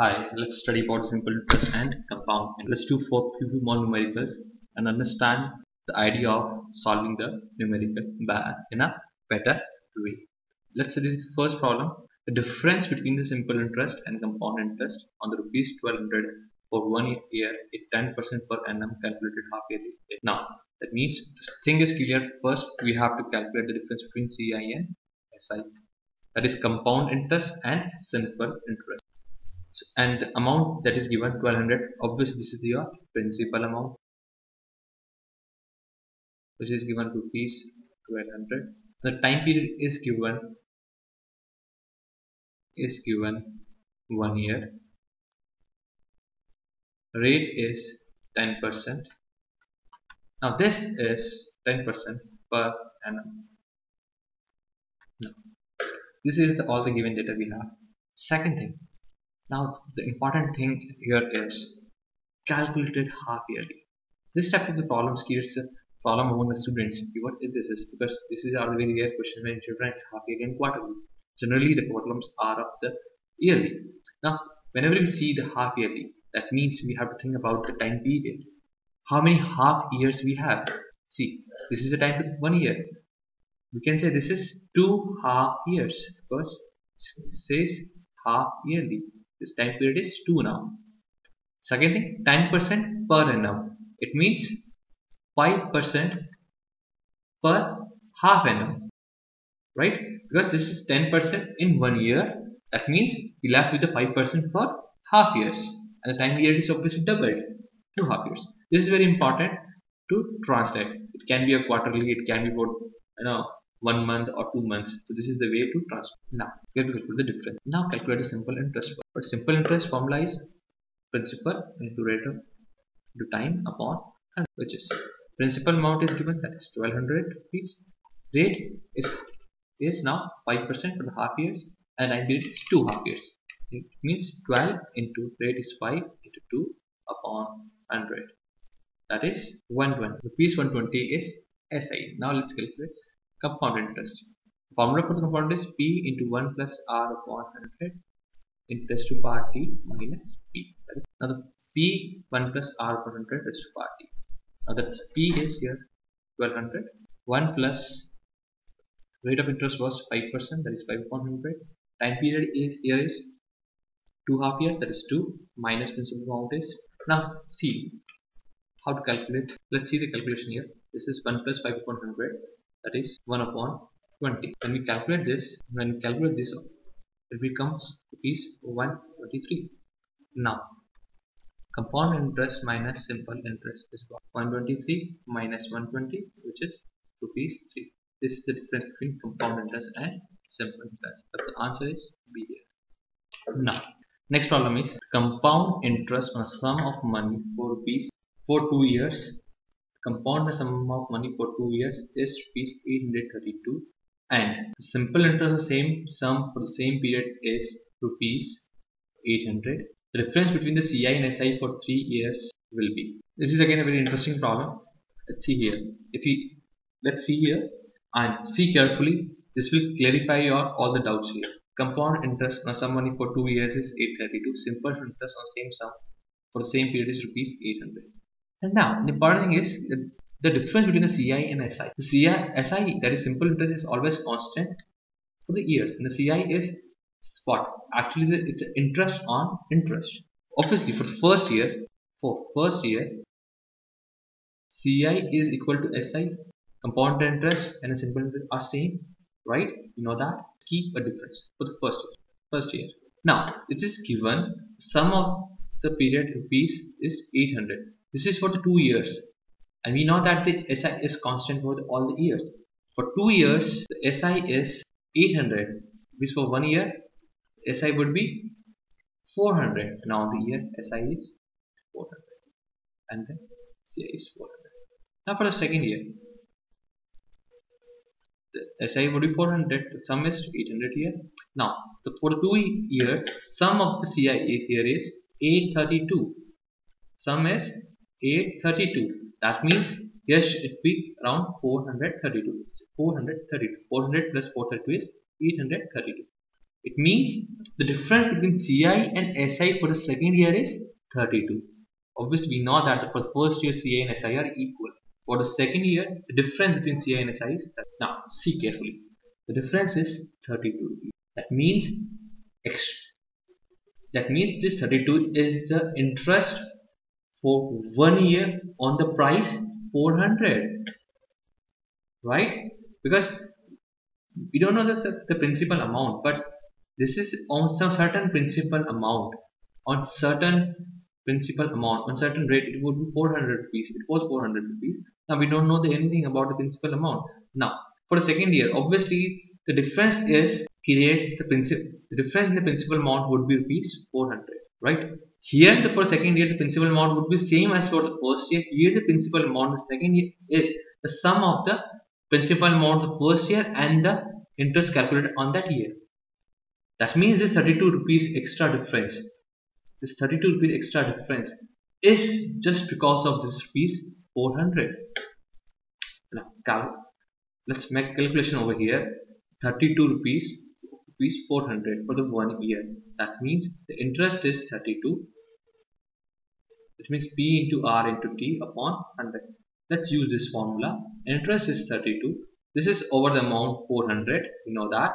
Hi, let's study about simple interest and compound. Let's do for few more numericals and understand the idea of solving the numerical in a better way. Let's say this is the first problem. The difference between the simple interest and compound interest on the rupees 1200 for 1 year is 10% per annum calculated half yearly. Now that means the thing is clear. First we have to calculate the difference between CI and SI. That is compound interest and simple interest. And the amount that is given 1200, obviously this is your principal amount, which is given rupees 1200. The time period is given 1 year. Rate is 10%. Now this is 10% per annum. Now, this is all the given data we have. Second thing, now the important thing here is calculated half yearly. This type of the problems creates a problem among the students. What is this? Because this is a very rare question when children is half yearly and quarterly. Generally the problems are of the yearly. Now whenever we see the half yearly, that means we have to think about the time period. How many half years we have? See, this is a time period 1 year. We can say this is 2 half years because it says half yearly. This time period is 2 now. Second thing, 10% per annum. It means 5% per half annum, right? Because this is 10% in 1 year. That means we left with the 5% for half years, and the time period is obviously doubled, 2 half years. This is very important to translate. It can be a quarterly, it can be for 1 month or 2 months. So this is the way to translate. Now we have to calculate the difference. Now calculate the simple interest. But simple interest formula is principal into rate of into time upon 100, which is principal amount is given, that is 1200 rupees. Rate is now 5% for the half years, and time period is 2 half years. It means 12 into rate is 5 into 2 upon 100. That is 120. Rupees 120 is SI. Now let's calculate compound interest. Formula for the compound is P into 1 plus R upon 100 interest to power T minus P. That is now the P 1 plus R upon 100 is to power T. Now that P is here 1200. 1 plus rate of interest was 5%, that is 5 upon 100. Time period is here is 2 half years, that is 2 minus principal amount is. Now see how to calculate. Let's see the calculation here. This is 1 plus 5 upon 100, that is 1 upon 20. When we calculate this, it becomes rupees 123. Now compound interest minus simple interest is 123 minus 120, which is rupees 3. This is the difference between compound interest and simple interest. But the answer is B here. Now next problem is compound interest on a sum of money for rupees for 2 years. Compound the sum of money for 2 years is rupees 832, and the simple interest, the same sum for the same period, is rupees 800. The difference between the CI and SI for 3 years will be. This is again a very interesting problem. Let's see here. Let's see here and see carefully. This will clarify your all the doubts here. Compound interest on some money for 2 years is 832. Simple interest on same sum for the same period is rupees 800. And now the important thing is the difference between the CI and SI. The SI, that is simple interest, is always constant for the years, and the CI is what? Actually it's interest on interest. Obviously for the first year, CI is equal to SI. Compound interest and a simple interest are same, right? You know that. Keep a difference for the first year. Now it is given sum of the period rupees is 800. This is for the 2 years, and we know that the SI is constant for all the years. For 2 years the SI is 800, which for 1 year SI would be 400. Now the year SI is 400 and then CI is 400. Now for the second year, the SI would be 400, the sum is 800 here. Now for the 2 years, sum of the CI here is 832. Sum is 832. That means here it be around 432. 400 plus 432 is 832. It means the difference between CI and SI for the second year is 32. Obviously, we know that for the first year CI and SI are equal. For the second year, the difference between CI and SI is 30. Now, see carefully. The difference is 32 rupees. That means this 32 is the interest for 1 year on the price 400, right? Because we don't know the principal amount, but this is on some certain principal amount, on certain on certain rate it would be 400 rupees. It was 400 rupees. Now we don't know anything about the principal amount. Now for the second year, obviously the difference is creates the principal. The difference in the principal amount would be rupees 400, right? Here for second year the principal amount would be same as for the first year. Here the principal amount the second year is the sum of the principal amount the first year and the interest calculated on that year. That means this 32 rupees extra difference. This 32 rupees extra difference is just because of this rupees 400. Now let's make calculation over here. 32 rupees 400 for the 1 year. That means the interest is 32. It means P into R into T upon 100. Let's use this formula. Interest is 32. This is over the amount 400. We know that.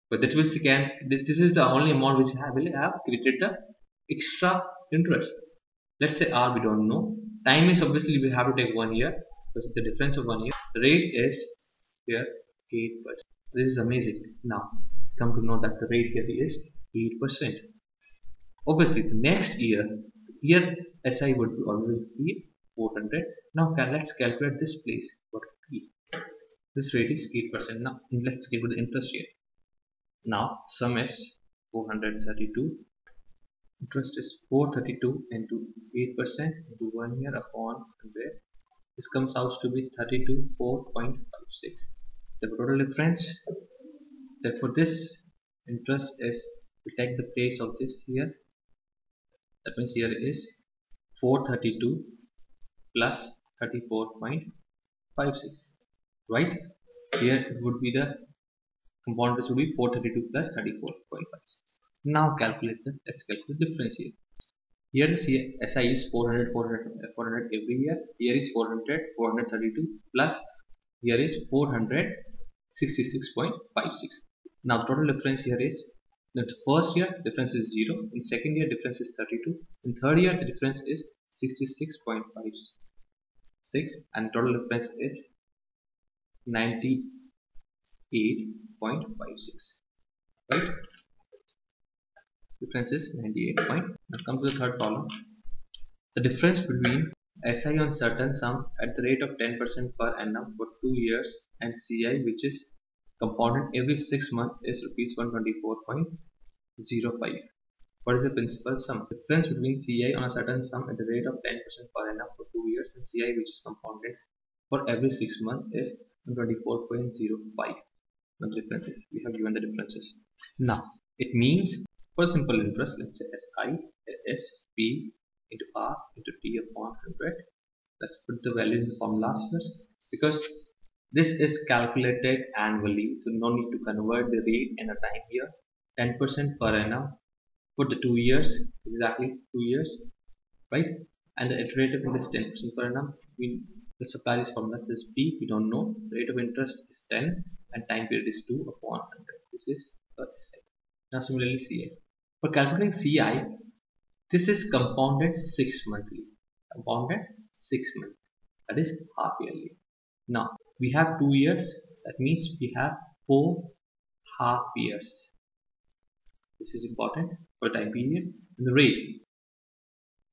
But that will again, this is the only amount which will have created the extra interest. Let's say R we don't know. Time is obviously we have to take 1 year. Because the difference of 1 year. The rate is here 8%. This is amazing. Now come to know that the rate here is 8%. Obviously the next year SI would always be 400. Now let's calculate this place. What would be? This rate is 8%. Now let's give the interest here. Now sum is 432. Interest is 432 into 8% into 1 year upon 100. This comes out to be 32.456. The total difference. Therefore, this interest is we take the place of this here. That means here is 432 plus 34.56. Right? Here it would be the compound interest would be 432 plus 34.56. Now let's calculate the difference here. Here the SI is 400 every year. Here is 400 432 plus here is 466.56. Now total difference here is the first year difference is 0, in second year difference is 32, in third year the difference is 66.56 and total difference is 98.56. Right? Difference is 98. Now come to the third column. The difference between SI on certain sum at the rate of 10% per annum for 2 years and CI which is compounded every 6 months is rupees 124.05. What is the principal sum? Difference between CI on a certain sum at the rate of 10% per annum for 2 years and CI which is compounded for every 6 months is 124.05. The differences. We have given the differences. Now it means for simple interest, let's say SI is P into R into T upon 100. Let's put the value in the formulas first because this is calculated annually, so no need to convert the rate in a time here. 10% per annum for the 2 years, exactly 2 years, right? And the rate of interest 10% per annum. Let's apply this formula. This P we don't know. The rate of interest is 10 and time period is 2 upon 100. This is the SI. Now similarly CI. For calculating CI, this is compounded 6 monthly. Compounded 6 months. That is half yearly. Now we have 2 years. That means we have 4 half years. This is important for time period. And the rate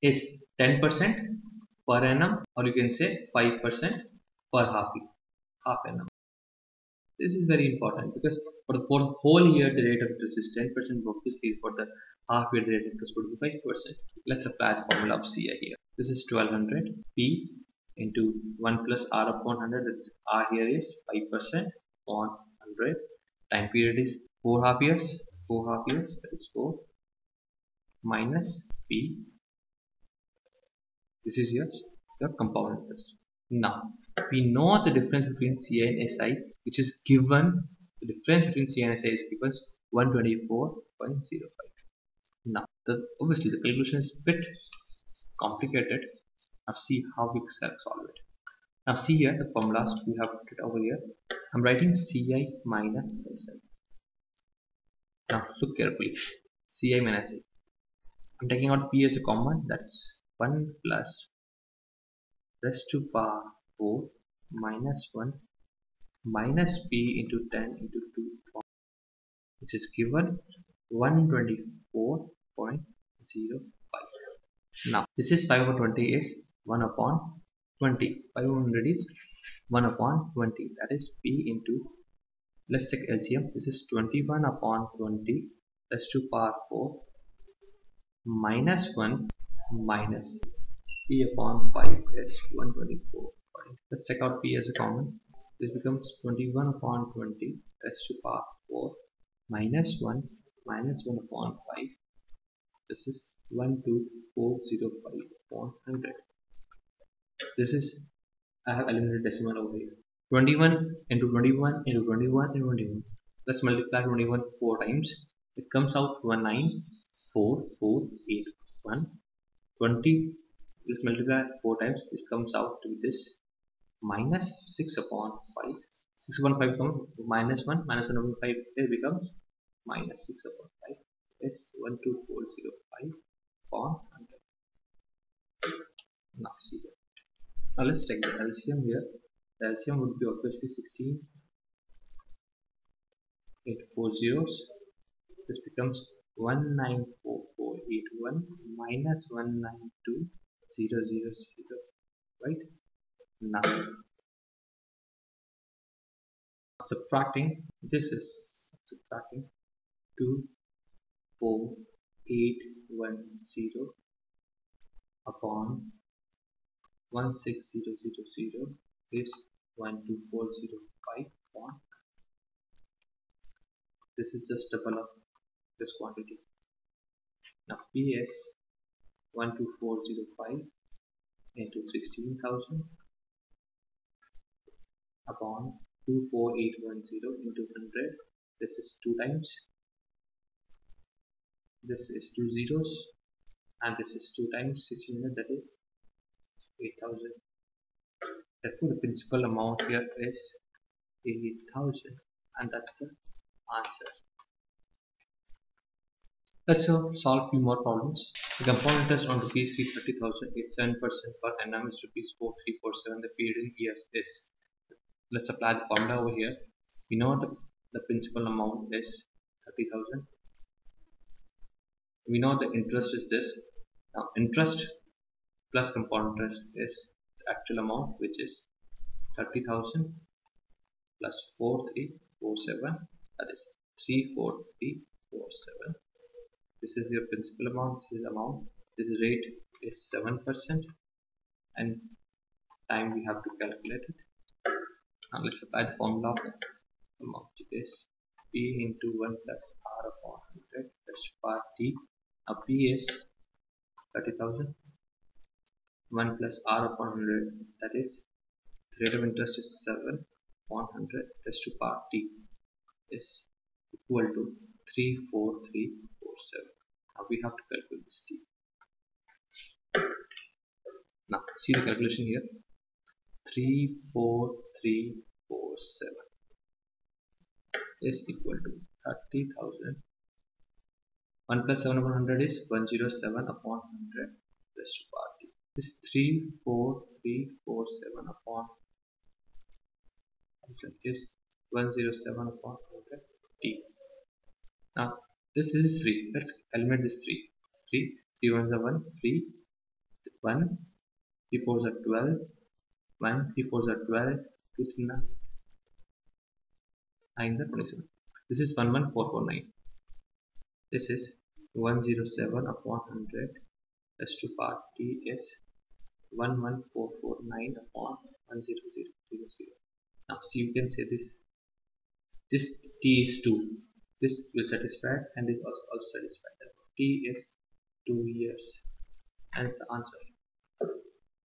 is 10% per annum, or you can say 5% per half annum. This is very important because for the whole year the rate of interest is 10%, obviously for the half year the rate of interest would be 5%. Let's apply the formula of CI here. This is 1200 P into 1 plus R upon 100. That is R here is 5% on 100. Time period is 4 half years. 4 half years, that is 4 minus P. This is your compound interest. Now we know the difference between CI and SI, which is given. The difference between CI and SI is given 124.05. Now, obviously the calculation is a bit complicated. Now see how we solve it. Now see here the formulas we have put it over here. I'm writing Ci minus Si. Now look carefully. Ci minus I. I'm taking out P as a common. That's 1 plus raised to power 4 minus 1 minus P into 10 into 2, which is given 124.05. Now this is 5 over 20 is 1 upon 20. 500 is 1 upon 20. That is P into, let's take LCM. This is 21 upon 20 raised to power 4 minus 1 minus P upon 5 is 124. Let's take out P as a common. This becomes 21 upon 20 raised to power 4 minus 1 upon 5. This is 12405 upon 100. This is, I have eliminated decimal over here. 21 into 21 into 21 into 21. Let's multiply 21 4 times. It comes out 194481. 20. Let's multiply 4 times. This comes out to this minus 6 upon 5. 6 upon 5 becomes minus 1 upon 5. It becomes minus 6 upon 5. It's 12405 upon 100. Now see that. Now let's take the LCM here. The LCM would be obviously 16 into 4 zeros. This becomes 194481 minus 192000. Right? Now subtracting, this is subtracting 24810 upon 16000 is 12405 upon. This is just double of this quantity. Now P is 12405 into 16,000 upon 24810 into 100. This is 2 times. This is 2 zeros, and this is 2 times 1600, that is 8,000. Therefore the principal amount here is 8,000, and that's the answer. Let's solve few more problems. The compound interest on rupees 330,000 is 7% per annum is rupees 4347. The period in years is. Let's apply the formula over here. We know the principal amount is 30,000. We know the interest is this. Now interest plus compound interest is the actual amount, which is 30,000 plus 4347, that is 34347. This is your principal amount, this is amount. This rate is 7%, and time we have to calculate it. Now let's apply the formula of the amount. It is P into 1 plus R upon 100 plus power T. Now P is 30,000. 1 plus R upon 100, that is the rate of interest is 7 upon 100 plus to power T is equal to 34347. Now we have to calculate this T. Now see the calculation here. 34347 is equal to 30,000. 1 plus 7 upon 100 is 107 upon 100 plus to power T. This 34347 upon 100 is 107 upon 100 T. Now this is 3. Let's eliminate this 3. 3 ones are 1, 3, 1, 3 fours are 12, 1, 3 fours are 12, 2, 3, 9 are 27. This is 11449. This is 107 upon 100 plus to power T is 11449 upon 10000. Now see, you can say this T is 2. This will satisfy, and this also satisfy. T is 2 years. Hence the answer.